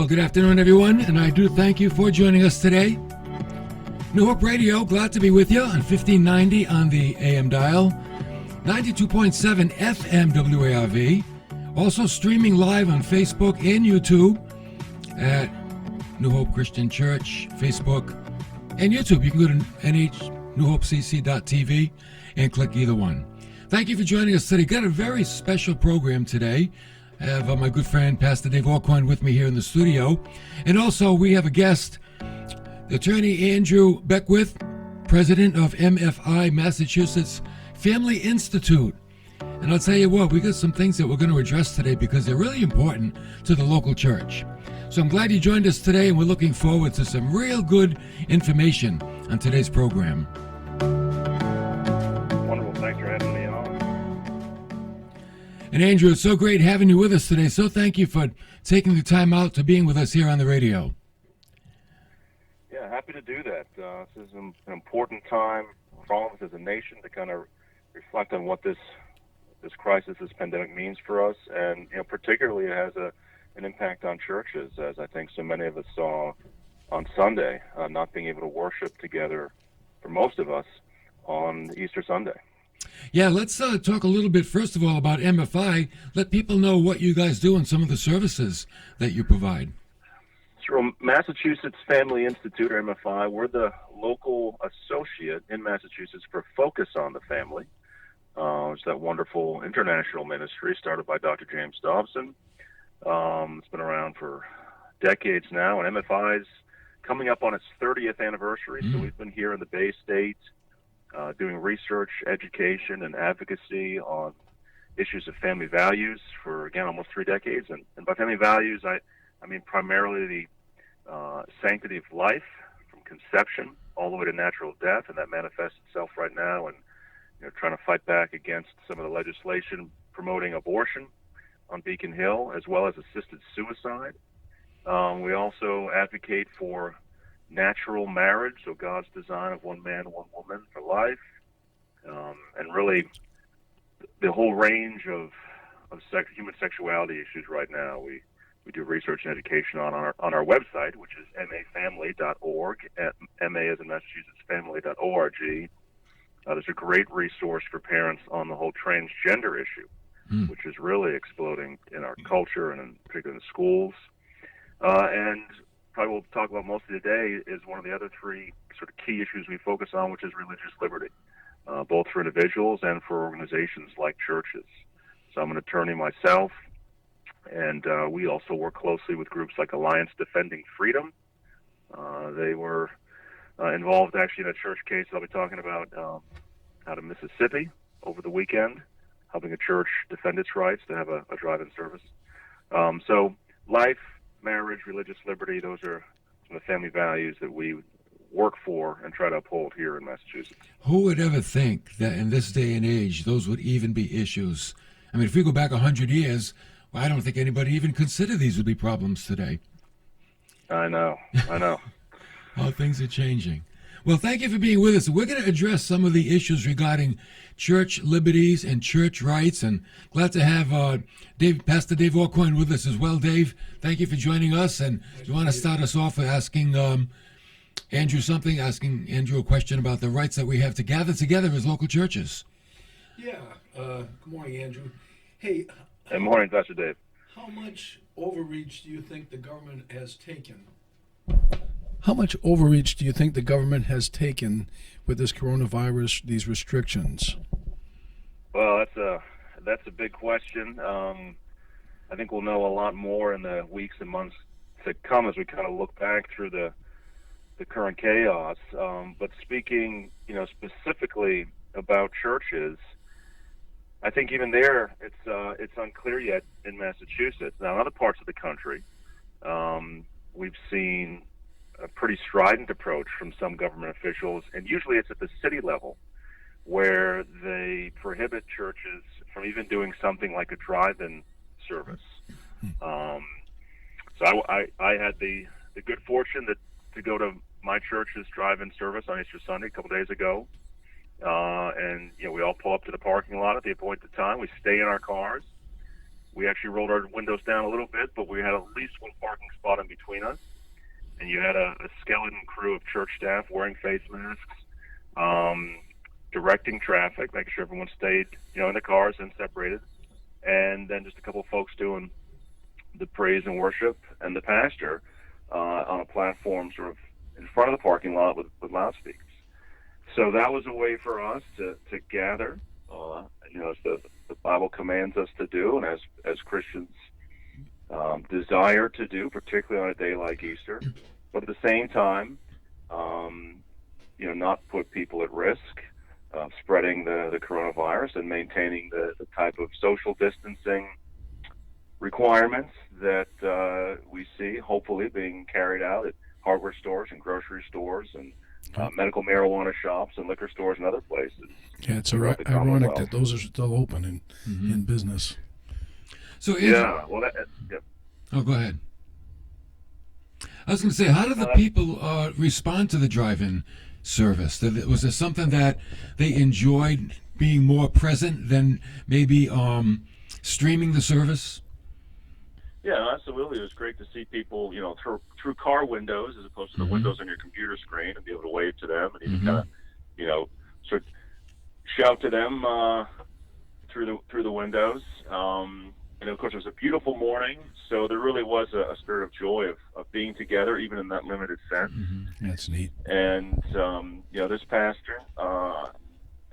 good afternoon, everyone, and I do thank you for joining us today. New Hope Radio, glad to be with you on 1590 on the AM dial, 92.7 FM WARV, also streaming live on Facebook and YouTube at New Hope Christian Church, Facebook, and YouTube. You can go to nhnewhopecc.tv and click either one. Thank you for joining us today. Got a very special program today. I have my good friend, Pastor Dave Aucoin, with me here in the studio. And also, we have a guest, Attorney Andrew Beckwith, president of MFI, Massachusetts Family Institute. And I'll tell you what, we got some things that we're going to address today because they're really important to the local church. So I'm glad you joined us today, and we're looking forward to some real good information on today's program. Wonderful. Thanks for having me on. And Andrew, it's so great having you with us today. So thank you for taking the time out to being with us here on the radio. Yeah, happy to do that. This is an important time for all of us as a nation to kind of reflect on what this crisis, this pandemic means for us. And, particularly it has an impact on churches, as I think so many of us saw on Sunday, not being able to worship together for most of us on Easter Sunday. Yeah, let's talk a little bit, first of all, about MFI. Let people know what you guys do and some of the services that you provide. Sure. Massachusetts Family Institute, or MFI, we're the local associate in Massachusetts for Focus on the Family. It's that wonderful international ministry started by Dr. James Dobson. It's been around for decades now, and MFI is coming up on its 30th anniversary. So we've been here in the Bay State doing research, education, and advocacy on issues of family values for, again, almost 3 decades. And by family values, I mean primarily the sanctity of life from conception all the way to natural death, and that manifests itself right now in trying to fight back against some of the legislation promoting abortion on Beacon Hill, as well as assisted suicide. We also advocate for natural marriage, so God's design of one man, one woman for life, and really the whole range of human sexuality issues right now. We do research and education on our website, which is mafamily.org, MA as in Massachusetts, family.org. There's a great resource for parents on the whole transgender issue, which is really exploding in our culture and particularly in the schools. And probably we'll talk about most of today is one of the other 3 sort of key issues we focus on, which is religious liberty, both for individuals and for organizations like churches. So I'm an attorney myself, and we also work closely with groups like Alliance Defending Freedom. They were involved actually in a church case I'll be talking about out of Mississippi over the weekend, helping a church defend its rights to have a drive-in service. So life, marriage, religious liberty, those are some of the family values that we work for and try to uphold here in Massachusetts. Who would ever think that in this day and age, those would even be issues? I mean, if we go back 100 years, well, I don't think anybody even considered these would be problems today. I know. How things are changing. Well, thank you for being with us. We're going to address some of the issues regarding church liberties and church rights, and glad to have Pastor Dave Aucoin with us as well. Dave, thank you for joining us. And you want to start us off with asking Andrew a question about the rights that we have to gather together as local churches. Yeah. Good morning, Andrew. Hey. Good morning, Pastor Dave. How much overreach do you think the government has taken? How much overreach do you think the government has taken with this coronavirus, these restrictions? Well, that's a big question. I think we'll know a lot more in the weeks and months to come as we kind of look back through the current chaos. But speaking, specifically about churches, I think even there it's unclear yet in Massachusetts. Now, in other parts of the country, we've seen a pretty strident approach from some government officials, and usually it's at the city level where they prohibit churches from even doing something like a drive-in service. So I had the good fortune to go to my church's drive-in service on Easter Sunday a couple days ago, and we all pull up to the parking lot at the appointed time. We stay in our cars. we actually rolled our windows down a little bit, but we had at least one parking spot in between us. And you had a skeleton crew of church staff wearing face masks, directing traffic, making sure everyone stayed, in the cars and separated. And then just a couple of folks doing the praise and worship, and the pastor on a platform sort of in front of the parking lot with loudspeakers. So that was a way for us to gather, as the Bible commands us to do, and as Christians desire to do, particularly on a day like Easter, but at the same time, not put people at risk of spreading the coronavirus, and maintaining the type of social distancing requirements that we see, hopefully, being carried out at hardware stores and grocery stores and medical marijuana shops and liquor stores and other places. Yeah, it's ironic that those are still open in business. So yeah. Oh, go ahead. I was going to say, how did the people respond to the drive-in service? Was there something that they enjoyed being more present than maybe streaming the service? Yeah, absolutely. It was great to see people, through car windows as opposed to the windows on your computer screen, and be able to wave to them and even kind of, sort of shout to them through the windows. And of course, it was a beautiful morning, so there really was a spirit of joy of being together, even in that limited sense. That's neat. And this pastor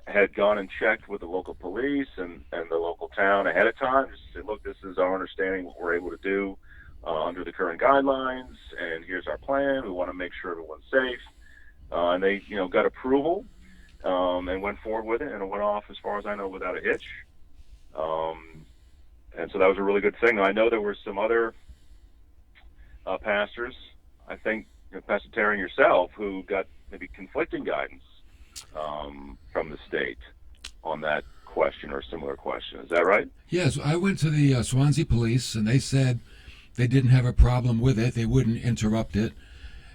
had gone and checked with the local police and the local town ahead of time, just to say, look, this is our understanding, what we're able to do under the current guidelines, and here's our plan. We want to make sure everyone's safe. And they, got approval and went forward with it, and it went off, as far as I know, without a hitch. And so that was a really good thing. I know there were some other pastors, I think, Pastor Terry and yourself, who got maybe conflicting guidance from the state on that question or similar question. Is that right? Yes, I went to the Swansea police, and they said they didn't have a problem with it. They wouldn't interrupt it.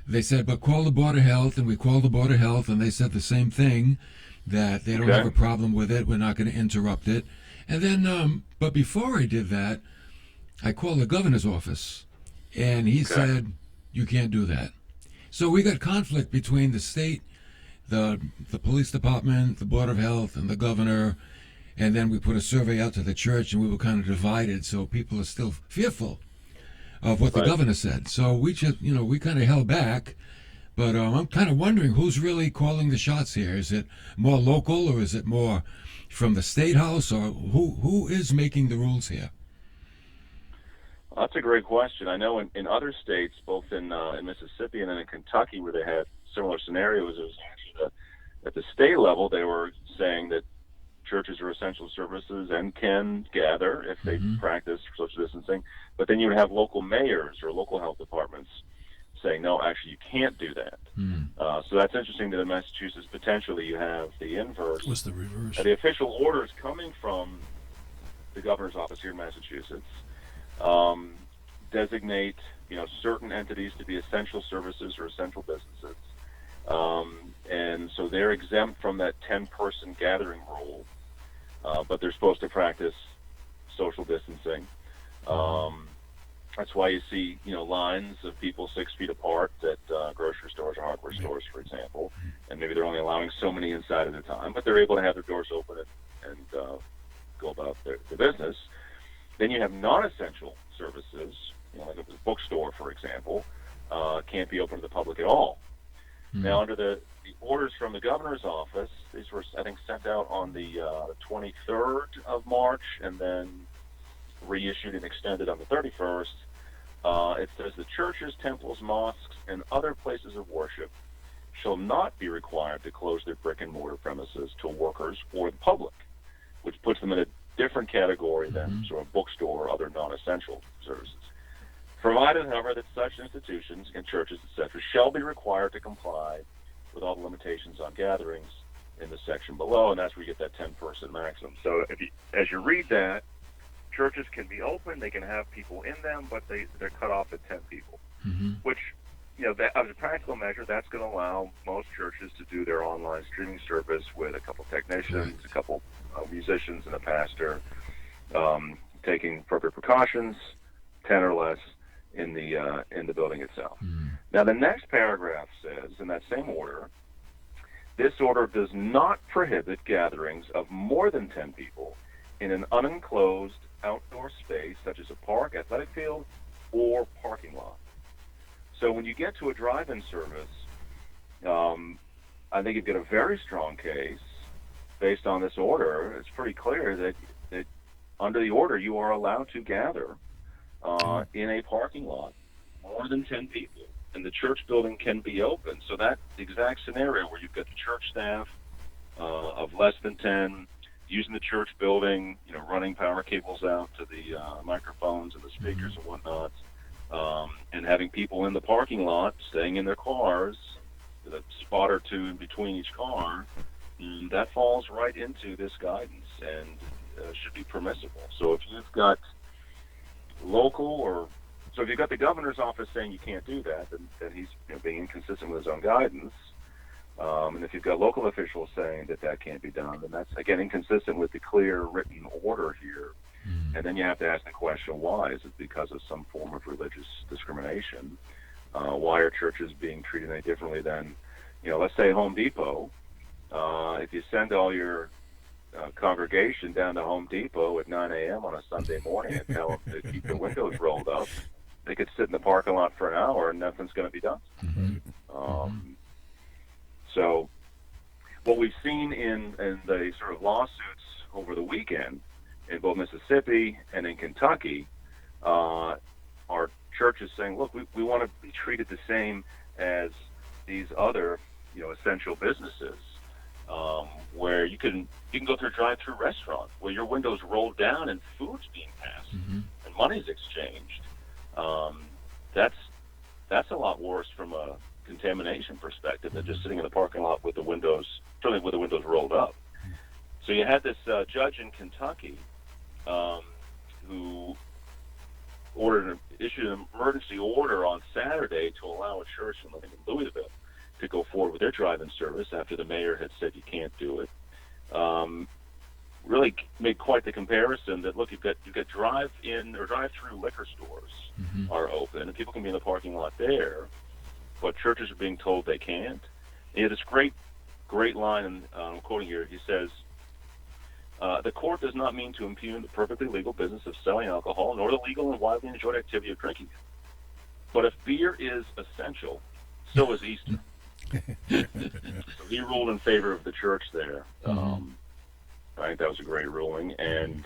They said, but call the Board of Health, and we called the Board of Health, and they said the same thing, that they don't have a problem with it. We're not going to interrupt it. And then, but before I did that, I called the governor's office, and he said, you can't do that. So we got conflict between the state, the police department, the Board of Health, and the governor. And then we put a survey out to the church, and we were kind of divided. So people are still fearful of what the governor said. So we just, we kind of held back. But I'm kind of wondering who's really calling the shots here. Is it more local, or is it more from the State House, or who is making the rules here? Well, that's a great question. I know in other states, both in Mississippi and then in Kentucky, where they had similar scenarios, it was actually at the state level, they were saying that churches are essential services and can gather if they practice social distancing. But then you would have local mayors or local health departments saying, no, actually, you can't do that. So that's interesting that in Massachusetts, potentially, you have the inverse. What's the reverse? The official orders coming from the governor's office here in Massachusetts designate, certain entities to be essential services or essential businesses. And so they're exempt from that 10-person gathering rule, but they're supposed to practice social distancing. That's why you see, lines of people 6 feet apart at grocery stores or hardware stores, for example. And maybe they're only allowing so many inside at a time, but they're able to have their doors open and go about their business. Then you have non-essential services, like a bookstore, for example, can't be open to the public at all. Now, under the orders from the governor's office, these were, I think, sent out on the 23rd of March, and then reissued and extended on the 31st. It says the churches, temples, mosques, and other places of worship shall not be required to close their brick and mortar premises to workers or the public, which puts them in a different category than sort of bookstore or other non-essential services. Provided, however, that such institutions and churches, etc., shall be required to comply with all the limitations on gatherings in the section below, and that's where you get that 10-person maximum. So as you read that, churches can be open, they can have people in them, but they're cut off at 10 people, which, that, as a practical measure, that's going to allow most churches to do their online streaming service with a couple technicians, a couple musicians, and a pastor. taking appropriate precautions, 10 or less in the building itself. Now, the next paragraph says, in that same order, this order does not prohibit gatherings of more than 10 people in an unenclosed outdoor space, such as a park, athletic field, or parking lot. So when you get to a drive-in service, I think you've got a very strong case based on this order. It's pretty clear that under the order you are allowed to gather in a parking lot more than 10 people, and the church building can be open. So that exact scenario where you've got the church staff of less than 10 using the church building, running power cables out to the microphones and the speakers and whatnot, and having people in the parking lot staying in their cars with a spot or two in between each car, that falls right into this guidance and should be permissible. So if you've got if you've got the governor's office saying you can't do that, then he's being inconsistent with his own guidance. And if you've got local officials saying that can't be done, then that's, again, inconsistent with the clear written order here. And then you have to ask the question, why? Is it because of some form of religious discrimination? Why are churches being treated any differently than, let's say Home Depot? If you send all your congregation down to Home Depot at 9 a.m. on a Sunday morning and tell them to keep the windows rolled up, they could sit in the parking lot for an hour and nothing's going to be done. So what we've seen in the sort of lawsuits over the weekend in both Mississippi and in Kentucky are churches saying, look, we want to be treated the same as these other essential businesses, where you can go through a drive-through restaurant where your windows rolled down and food's being passed and money's exchanged. That's a lot worse from a contamination perspective than just sitting in the parking lot with the windows, certainly with the windows rolled up. So you had this judge in Kentucky who issued an emergency order on Saturday to allow a church in Louisville to go forward with their drive-in service after the mayor had said you can't do it. Really made quite the comparison that, look, you've got drive-in or drive-through liquor stores are open and people can be in the parking lot there, but churches are being told they can't. And he had this great line, and I'm quoting here. He says, the court does not mean to impugn the perfectly legal business of selling alcohol, nor the legal and widely enjoyed activity of drinking it. But if beer is essential, so is Easter. So he ruled in favor of the church there. I think that was a great ruling. And,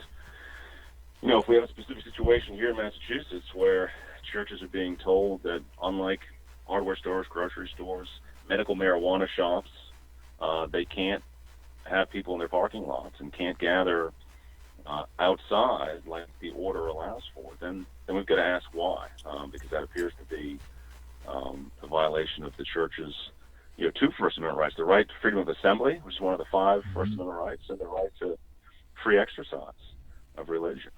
if we have a specific situation here in Massachusetts where churches are being told that, unlike hardware stores, grocery stores, medical marijuana shops, they can't have people in their parking lots and can't gather outside like the order allows for, then we've got to ask why, because that appears to be a violation of the church's two First Amendment rights: the right to freedom of assembly, which is one of the 5 First Amendment rights, and the right to free exercise of religion.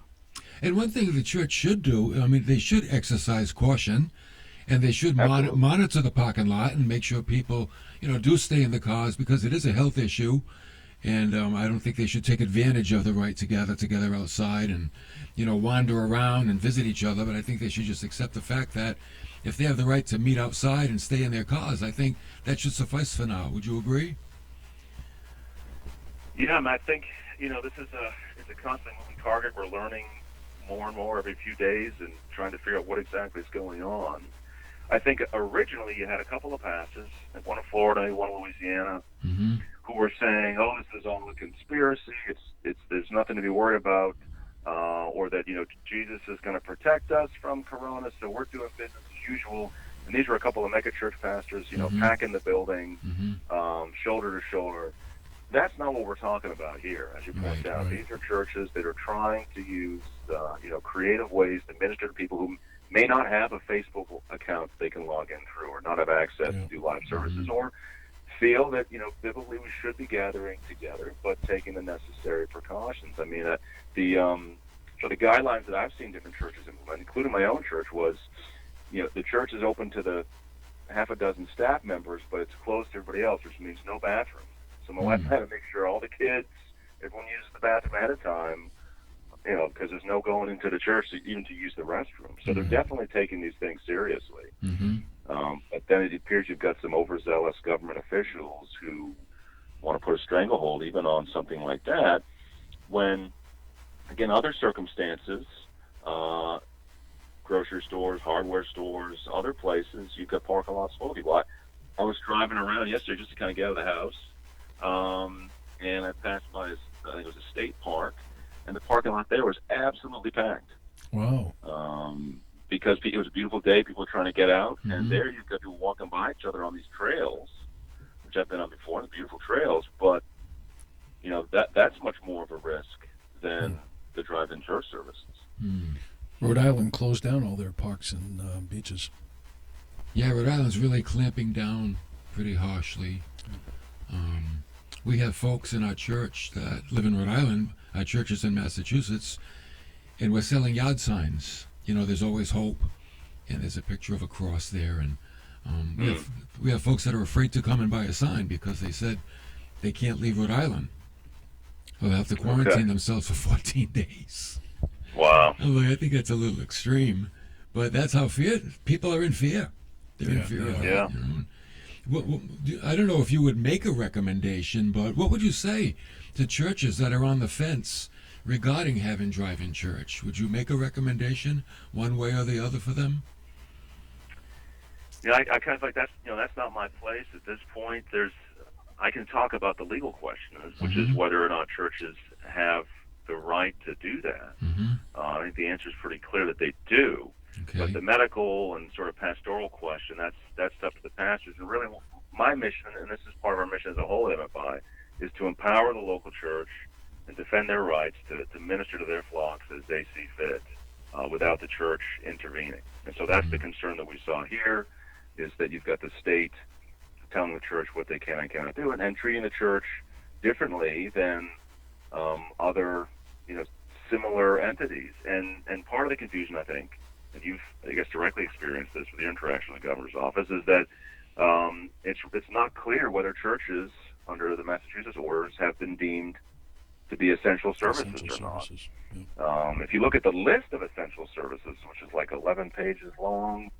And one thing the church should do, they should exercise caution, and they should monitor the parking lot and make sure people, do stay in the cars, because it is a health issue. And I don't think they should take advantage of the right to gather together outside and, wander around and visit each other. But I think they should just accept the fact that if they have the right to meet outside and stay in their cars, I think that should suffice for now. Would you agree? Yeah, and I think, this is it's a constant moving target. We're learning more and more every few days and trying to figure out what exactly is going on. I think originally you had a couple of pastors, one in Florida, one in Louisiana, who were saying, "Oh, this is all a conspiracy. There's nothing to be worried about, or that Jesus is going to protect us from Corona, so we're doing business as usual." And these were a couple of mega church pastors, packing the building, shoulder to shoulder. That's not what we're talking about here, as you point out. Right. These are churches that are trying to use, creative ways to minister to people who may not have a Facebook account they can log in through, or not have access to do live services, or feel that, biblically we should be gathering together, but taking the necessary precautions. I mean, so the guidelines that I've seen different churches implement, including my own church, was, the church is open to the half a dozen staff members, but it's closed to everybody else, which means no bathroom. So my wife had to make sure all the kids, everyone uses the bathroom ahead of time, because there's no going into the church even to use the restroom. So they're definitely taking these things seriously. But then it appears you've got some overzealous government officials who want to put a stranglehold even on something like that, when, again, other circumstances, grocery stores, hardware stores, other places, you've got parking lots full of people. I was driving around yesterday just to kind of get out of the house, and I passed by, I think it was a state park, and the parking lot there was absolutely packed. Wow. Because it was a beautiful day, people were trying to get out, and there you've got people walking by each other on these trails, which I've been on before, the beautiful trails, but that's much more of a risk than the drive-in church services. Rhode Island closed down all their parks and beaches. Yeah, Rhode Island's really clamping down pretty harshly. We have folks in our church that live in Rhode Island. Our church is in Massachusetts, and we're selling yard signs. There's always hope, and there's a picture of a cross there. And we have folks that are afraid to come and buy a sign because they said they can't leave Rhode Island. They'll have to quarantine themselves for 14 days. Wow. I think that's a little extreme, but that's how people are in fear. They're in fear of it. I don't know if you would make a recommendation, but what would you say to churches that are on the fence regarding having drive-in church? Would you make a recommendation one way or the other for them? I kind of like that's not my place at this point. I can talk about the legal questions, which is whether or not churches have the right to do that. I think the answer is pretty clear that they do. Okay. But the medical and sort of pastoral question, that's up to the pastors. And really, my mission, and this is part of our mission as a whole at MFI, is to empower the local church and defend their rights to minister to their flocks as they see fit, without the church intervening. And so that's the concern that we saw here, is that you've got the state telling the church what they can and cannot do, and treating the church differently than other, similar entities. And part of the confusion, I think, and you've, I guess, directly experienced this with your interaction with the governor's office, is that it's not clear whether churches under the Massachusetts orders have been deemed to be essential services or not. Yeah. If you look at the list of essential services, which is like 11 pages long,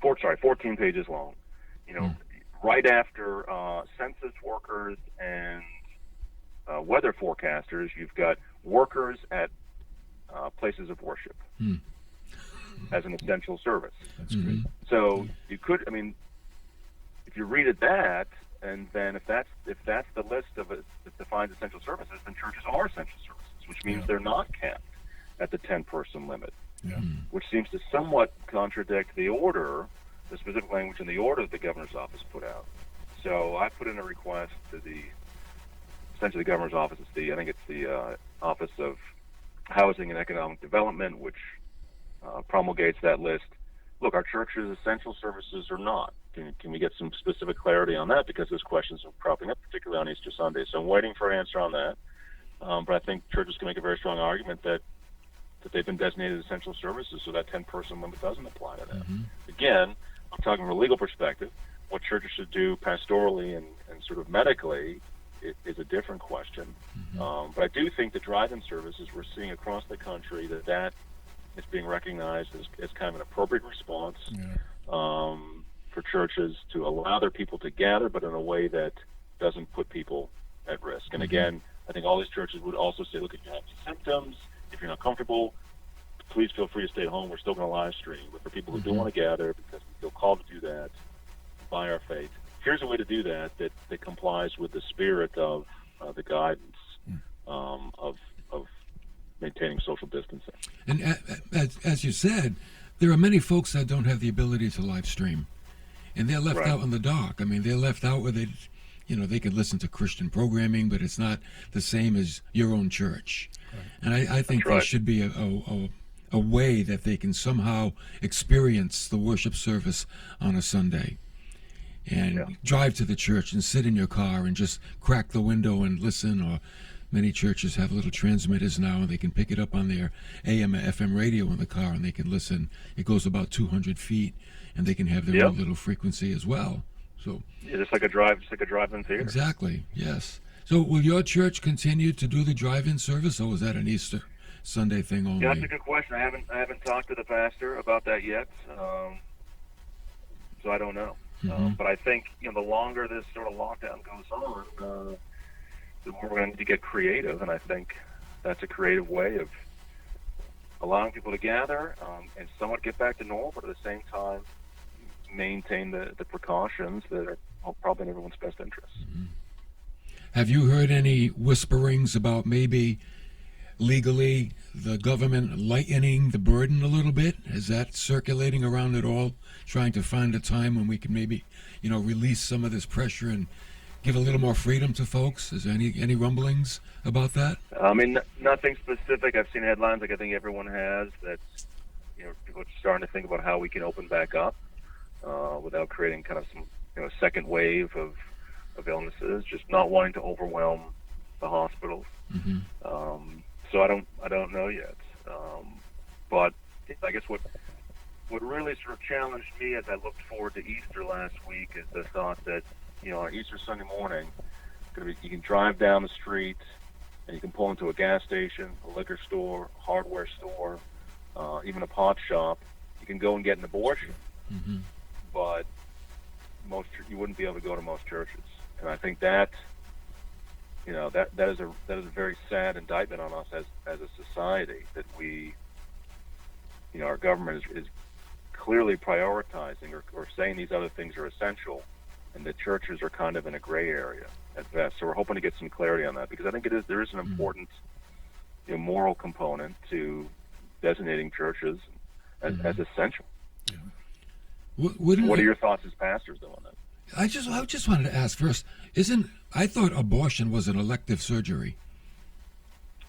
14 pages long, right after census workers and weather forecasters, you've got workers at places of worship as an essential service. That's great. So you could, if you read it that, and then if that's the list of it that defines essential services, then churches are essential services, which means they're not capped at the 10-person limit, which seems to somewhat contradict the order, the specific language in the order that the governor's office put out. So I put in a request to essentially the governor's office. I think it's the Office of Housing and Economic Development, which promulgates that list. Look, are churches essential services or not? Can we get some specific clarity on that? Because those questions are cropping up, particularly on Easter Sunday. So I'm waiting for an answer on that. But I think churches can make a very strong argument that they've been designated essential services, so that 10-person limit doesn't apply to them. Again, I'm talking from a legal perspective. What churches should do pastorally and sort of medically is a different question. But I do think the drive-in services we're seeing across the country, that is being recognized as kind of an appropriate response for churches to allow their people to gather, but in a way that doesn't put people at risk. And again, I think all these churches would also say, look, if you have symptoms, if you're not comfortable, please feel free to stay at home. We're still going to live stream. But for people who do want to gather, because we feel called to do that by our faith, here's a way to do that complies with the spirit of the guidance of maintaining social distancing. And as you said, there are many folks that don't have the ability to live stream, and they're left out in the dark. They're left out where they can listen to Christian programming, but it's not the same as your own church. And I think there should be a way that they can somehow experience the worship service on a Sunday and drive to the church and sit in your car and just crack the window and listen. Or many churches have little transmitters now, and they can pick it up on their AM or FM radio in the car, and they can listen. It goes about 200 feet, and they can have their own little frequency as well. So just like a drive-in theater. Exactly. Yes. So will your church continue to do the drive-in service, or was that an Easter Sunday thing only? Yeah, that's a good question. I haven't talked to the pastor about that yet, so I don't know. But I think the longer this sort of lockdown goes on, the more we're going to need to get creative, and I think that's a creative way of allowing people to gather and somewhat get back to normal, but at the same time maintain the precautions that are probably in everyone's best interest. Have you heard any whisperings about maybe legally the government lightening the burden a little bit? Is that circulating around at all, trying to find a time when we can maybe, release some of this pressure and give a little more freedom to folks? Is there any rumblings about that? I mean, nothing specific. I've seen headlines like I think everyone has that people are starting to think about how we can open back up without creating kind of some second wave of illnesses, just not wanting to overwhelm the hospitals. So I don't know yet. But I guess what really sort of challenged me as I looked forward to Easter last week is the thought that on Easter Sunday morning, you can drive down the street and you can pull into a gas station, a liquor store, hardware store, even a pot shop. You can go and get an abortion, but you wouldn't be able to go to most churches. And I think that is a very sad indictment on us as a society, that we, our government is clearly prioritizing or saying these other things are essential, and the churches are kind of in a gray area at best. So we're hoping to get some clarity on that, because I think there is an important moral component to designating churches as essential. Yeah. What are your thoughts as pastors, though, on that? I just wanted to ask first, I thought abortion was an elective surgery.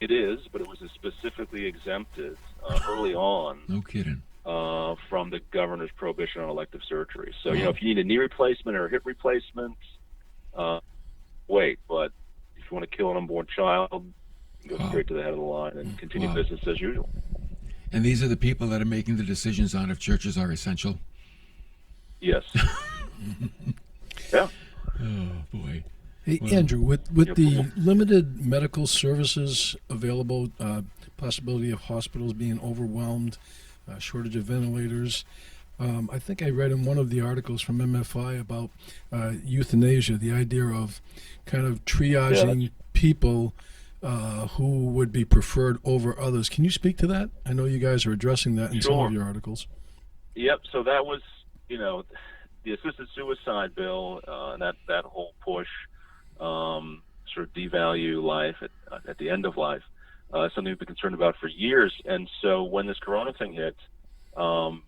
It is, but it was specifically exempted early on. No kidding. From the governor's prohibition on elective surgery. So, if you need a knee replacement or a hip replacement, wait. But if you want to kill an unborn child, go straight to the head of the line and continue business as usual. And these are the people that are making the decisions on if churches are essential? Yes. Yeah. Oh, boy. Hey, Andrew, with the limited medical services available, possibility of hospitals being overwhelmed, shortage of ventilators, I think I read in one of the articles from MFI about euthanasia, the idea of kind of triaging people who would be preferred over others. Can you speak to that? I know you guys are addressing that in some of your articles. Yep. So that was, the assisted suicide bill, and that whole push, sort of devalue life at the end of life, something we've been concerned about for years. And so when this corona thing hit, I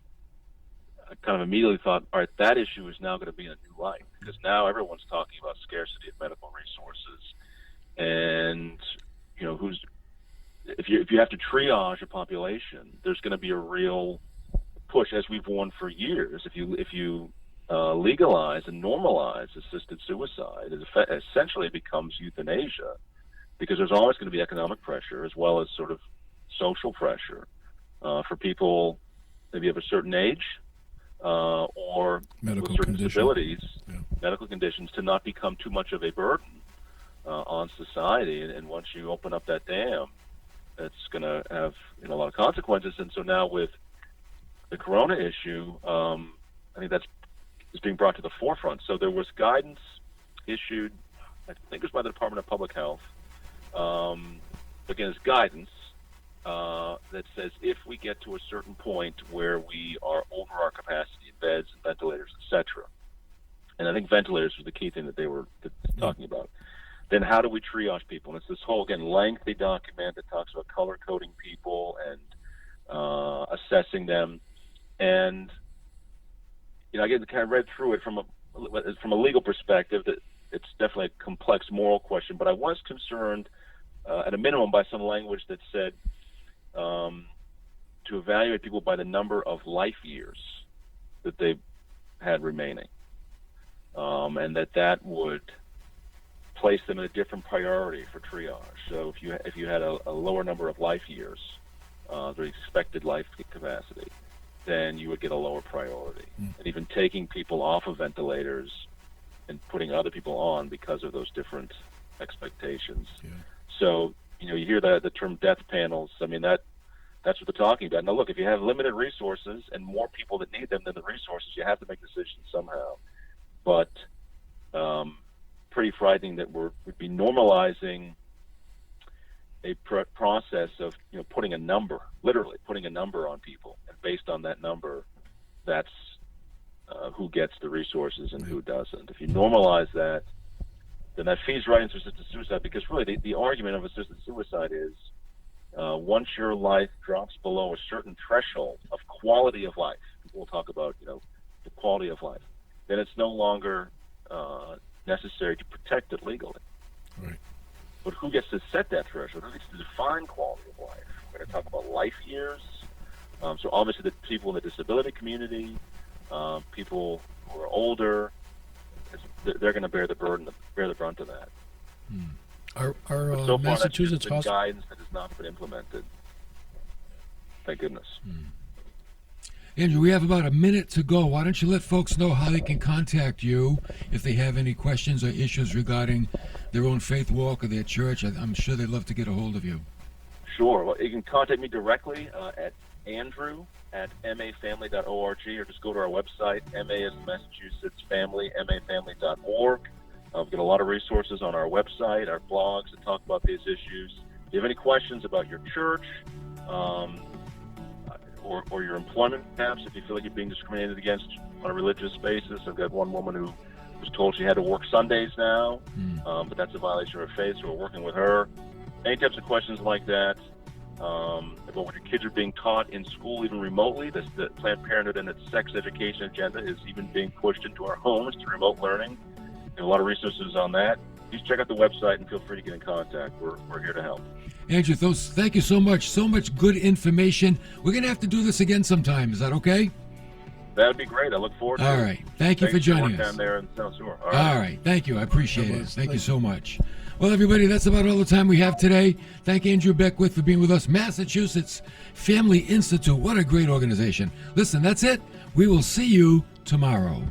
kind of immediately thought, all right, that issue is now going to be in a new light, because now everyone's talking about scarcity of medical resources, and if you have to triage a population, there's going to be a real push, as we've warned for years. If you legalize and normalize assisted suicide, it essentially becomes euthanasia, because there's always going to be economic pressure as well as sort of social pressure for people maybe of a certain age or medical with certain condition. disabilities, medical conditions, to not become too much of a burden on society. And once you open up that dam, it's going to have a lot of consequences. And so now with the corona issue, I think that's is being brought to the forefront. So there was guidance issued, I think it was by the Department of Public Health. Again, it's guidance that says if we get to a certain point where we are over our capacity in beds and ventilators, etc., and I think ventilators was the key thing that they were talking about, then how do we triage people? And it's this whole, again, lengthy document that talks about color-coding people and assessing them. And I kind of read through it from a legal perspective that it's definitely a complex moral question, but I was concerned, at a minimum, by some language that said to evaluate people by the number of life years that they had remaining, and that would place them in a different priority for triage. So if you had a lower number of life years, the expected life capacity, then you would get a lower priority. And even taking people off of ventilators and putting other people on because of those different expectations. Yeah. So, you hear the term death panels. I mean, that's what they're talking about. Now, look, if you have limited resources and more people that need them than the resources, you have to make decisions somehow. But pretty frightening that we'd be normalizing a process of putting a number, literally putting a number on people, and based on that number, that's who gets the resources and who doesn't. If you normalize that, then that feeds right into assisted suicide, because really the argument of assisted suicide is once your life drops below a certain threshold of quality of life, people will talk about the quality of life, then it's no longer necessary to protect it legally. Right. But who gets to set that threshold? Who gets to define quality of life? We're going to talk about life years. So obviously the people in the disability community, people who are older, they're going to bear the brunt of that. Our But so far, Massachusetts that's been hospital. guidance that has not been implemented. Thank goodness. Andrew, we have about a minute to go. Why don't you let folks know how they can contact you if they have any questions or issues regarding their own faith walk or their church? I'm sure they'd love to get a hold of you. Sure. Well, you can contact me directly at andrew@mafamily.org, or just go to our website, MA is Massachusetts Family, mafamily.org. We've got a lot of resources on our website, our blogs that talk about these issues. If you have any questions about your church, or your employment, perhaps, if you feel like you're being discriminated against on a religious basis. I've got one woman who was told she had to work Sundays now, but that's a violation of her faith, so we're working with her. Any types of questions like that, about what your kids are being taught in school, even remotely. The Planned Parenthood and its sex education agenda is even being pushed into our homes through remote learning. There are a lot of resources on that. Please check out the website and feel free to get in contact. We're here to help. Andrew, thank you so much. So much good information. We're going to have to do this again sometime. Is that okay? That would be great. I look forward to it. All right. Thank you for joining us. Down there in South Shore. All right. Thank you. I appreciate it. bless. Thank you so much. Well, everybody, that's about all the time we have today. Thank Andrew Beckwith for being with us. Massachusetts Family Institute. What a great organization. Listen, that's it. We will see you tomorrow.